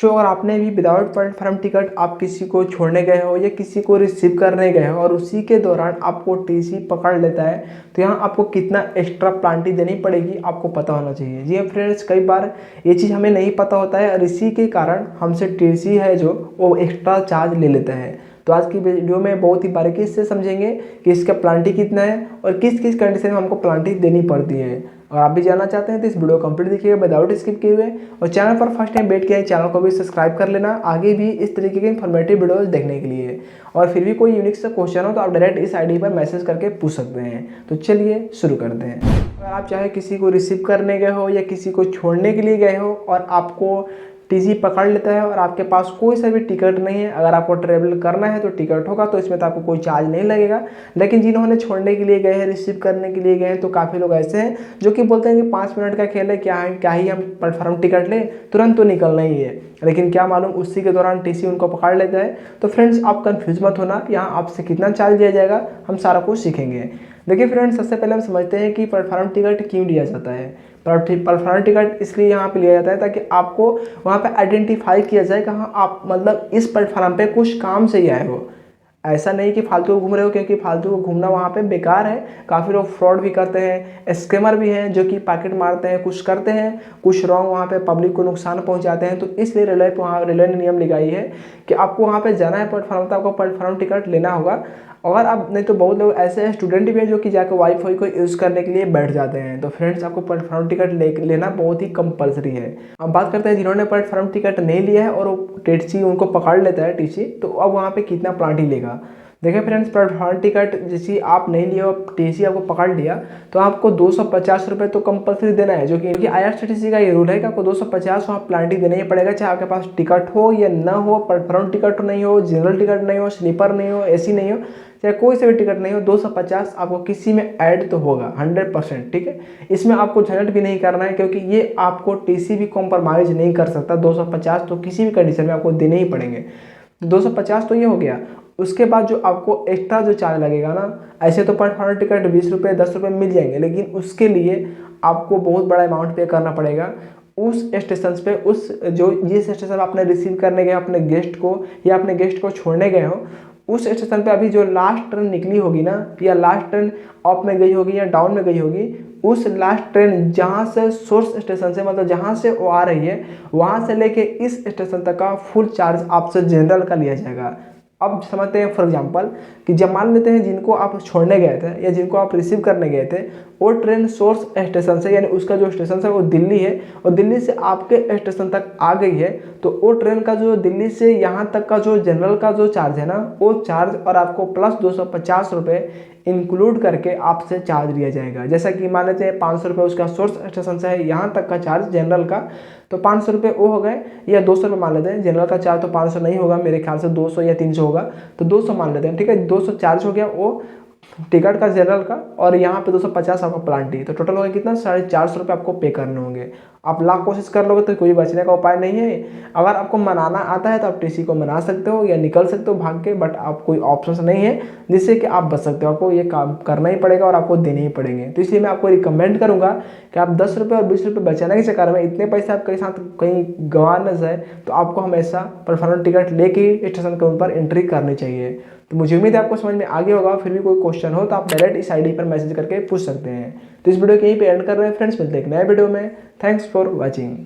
अगर आपने भी विदाउट प्लेटफॉर्म टिकट आप किसी को छोड़ने गए हो या किसी को रिसीव करने गए हो और उसी के दौरान आपको टीसी पकड़ लेता है, तो यहाँ आपको कितना एक्स्ट्रा पेनल्टी देनी पड़ेगी आपको पता होना चाहिए। जी हाँ फ्रेंड्स, कई बार ये चीज़ हमें नहीं पता होता है और इसी के कारण हमसे टीसी है जो वो एक्स्ट्रा चार्ज ले लेता है। तो आज की वीडियो में बहुत ही बारीकी से समझेंगे कि इसका पेनल्टी कितना है और किस किस कंडीशन में हमको पेनल्टी देनी पड़ती है। और आप भी जानना चाहते हैं तो इस वीडियो कंप्लीट देखिएगा विदाउट स्किप किए हुए, और चैनल पर फर्स्ट टाइम बैठ के आए चैनल को भी सब्सक्राइब कर लेना आगे भी इस तरीके के इन्फॉर्मेटिव वीडियोस देखने के लिए। और फिर भी कोई यूनिक सा क्वेश्चन हो तो आप डायरेक्ट इस आईडी पर मैसेज करके पूछ सकते हैं। तो चलिए शुरू करते हैं। अगर आप चाहे किसी को रिसीव करने गए हो या किसी को छोड़ने के लिए गए हो और आपको टीसी पकड़ लेता है और आपके पास कोई सा भी टिकट नहीं है, अगर आपको ट्रेवल करना है तो टिकट होगा, तो इसमें तो आपको कोई चार्ज नहीं लगेगा। लेकिन जिन्होंने छोड़ने के लिए गए हैं, रिसीव करने के लिए गए हैं, तो काफ़ी लोग ऐसे हैं जो कि बोलते हैं कि 5 मिनट का खेल है, क्या ही हम प्लेटफॉर्म टिकट लें, तुरंत तो निकलना ही है। लेकिन क्या मालूम उसी के दौरान टीसी उनको पकड़ लेता है। तो फ्रेंड्स आप कंफ्यूज मत होना, यहाँ आपसे कितना चार्ज लिया जाएगा हम सारा कुछ सीखेंगे। देखिए फ्रेंड्स, सबसे पहले हम समझते हैं कि प्लेटफॉर्म टिकट क्यों लिया जाता है। प्लेटफॉर्म टिकट इसलिए यहाँ पे लिया जाता है ताकि आपको वहाँ पे आइडेंटिफाई किया जाए कि हाँ आप मतलब इस प्लेटफॉर्म पे कुछ काम से ही आए हो। ऐसा नहीं कि फालतू घूम रहे हो, क्योंकि फालतू को घूमना वहाँ पे बेकार है। काफ़ी लोग फ्रॉड भी करते हैं, स्कैमर भी हैं जो कि पैकेट मारते हैं, कुछ करते हैं, कुछ रॉन्ग वहाँ पे पब्लिक को नुकसान पहुँचाते हैं। तो इसलिए रेलवे ने नियम लगाई है कि आपको वहाँ पे जाना है प्लेटफॉर्म, तो आपको प्लेटफॉर्म टिकट लेना होगा। और अब नहीं तो बहुत लोग ऐसे स्टूडेंट भी हैं जो कि जाकर वाईफाई को यूज़ करने के लिए बैठ जाते हैं। तो फ्रेंड्स आपको प्लेटफॉर्म टिकट लेना बहुत ही कंपलसरी है। अब बात करते हैं जिन्होंने प्लेटफॉर्म टिकट नहीं लिया है और वो टीसी उनको पकड़ लेता है टीसी, तो अब वहाँ पे कितना पेनल्टी लेगा। देखिए फ्रेंड्स, प्लेटफॉर्म टिकट जैसे आप नहीं लिए हो, टीसी आपको पकड़ लिया, तो आपको 250 रुपये तो कंपलसरी देना है, जो कि आईआरसीटीसी का ये रूल है कि आपको 250 वहाँ पेनल्टी देना ही पड़ेगा, चाहे आपके पास टिकट हो या ना हो, प्लेटफॉर्म टिकट नहीं हो, जनरल टिकट नहीं हो, स्लीपर नहीं हो, एसी नहीं हो, चाहे कोई से भी टिकट नहीं हो, 250 आपको किसी में ऐड तो होगा 100%। ठीक है, इसमें आपको झंझट भी नहीं करना है, क्योंकि ये आपको टीसी भी कॉम्प्रोमाइज़ नहीं कर सकता। 250 तो किसी भी कंडीशन में आपको देने ही पड़ेंगे। 250 तो ये हो गया। उसके बाद जो आपको एक्स्ट्रा जो चार्ज लगेगा ना, ऐसे तो प्लेटफॉर्म टिकट 20 रुपये 10 रुपये मिल जाएंगे, लेकिन उसके लिए आपको बहुत बड़ा अमाउंट पे करना पड़ेगा। उस स्टेशन पे जिस स्टेशन पे आपने रिसीव करने गए अपने गेस्ट को या अपने गेस्ट को छोड़ने गए हो, उस स्टेशन पे अभी जो लास्ट ट्रेन निकली होगी ना, या लास्ट ट्रेन अप में गई होगी या डाउन में गई होगी, उस लास्ट ट्रेन जहाँ से सोर्स स्टेशन से, मतलब जहाँ से वो आ रही है, वहाँ से लेके इस स्टेशन तक का फुल चार्ज आपसे जनरल का लिया जाएगा। अब समझते हैं फॉर एग्जांपल कि जब मान लेते हैं जिनको आप छोड़ने गए थे या जिनको आप रिसीव करने गए थे, वो ट्रेन सोर्स स्टेशन से, यानी उसका जो स्टेशन है वो दिल्ली है और दिल्ली से आपके स्टेशन तक आ गई है, तो वो ट्रेन का जो दिल्ली से यहाँ तक का जो जनरल का जो चार्ज है ना, वो चार्ज और आपको प्लस 250 रुपये इंक्लूड करके आपसे चार्ज लिया जाएगा। जैसा कि मान लेते हैं 500 रुपये उसका सोर्स स्टेशन से है यहाँ तक का चार्ज जनरल का, तो 500 रुपये वो हो गए, या 200 रुपये मान लेते हैं। जनरल का चार्ज तो 500 नहीं होगा, मेरे ख्याल से 200 या 300 होगा, तो 200 मान लेते हैं। ठीक है, 200 चार्ज हो गया वो टिकट का जनरल का, और यहाँ पे 250 आपका प्लांटी, तो टोटल हो गया कितना, 450 रुपये आपको पे करने होंगे। आप लाख कोशिश कर लोगे तो कोई बचने का उपाय नहीं है। अगर आपको मनाना आता है तो आप टीसी को मना सकते हो या निकल सकते हो भाग के, बट आप कोई ऑप्शन नहीं है जिससे कि आप बच सकते हो। आपको ये काम करना ही पड़ेगा और आपको देने ही पड़ेंगे। तो इसलिए मैं आपको रिकमेंड करूँगा कि आप 10 रुपये और 20 रुपये बचाने के चक्कर में इतने पैसे आपके साथ कहीं गंवा न जाए, तो आपको हमेशा प्लेटफॉर्म टिकट लेके ही स्टेशन के ऊपर एंट्री करनी चाहिए। तो मुझे उम्मीद है आपको समझ में आ गया होगा। फिर भी कोई क्वेश्चन हो तो आप डायरेक्ट इस आईडी पर मैसेज करके पूछ सकते हैं। तो इस वीडियो को यहीं पे एंड कर रहे हैं फ्रेंड्स, मिलते हैं एक नए वीडियो में। Thanks for watching.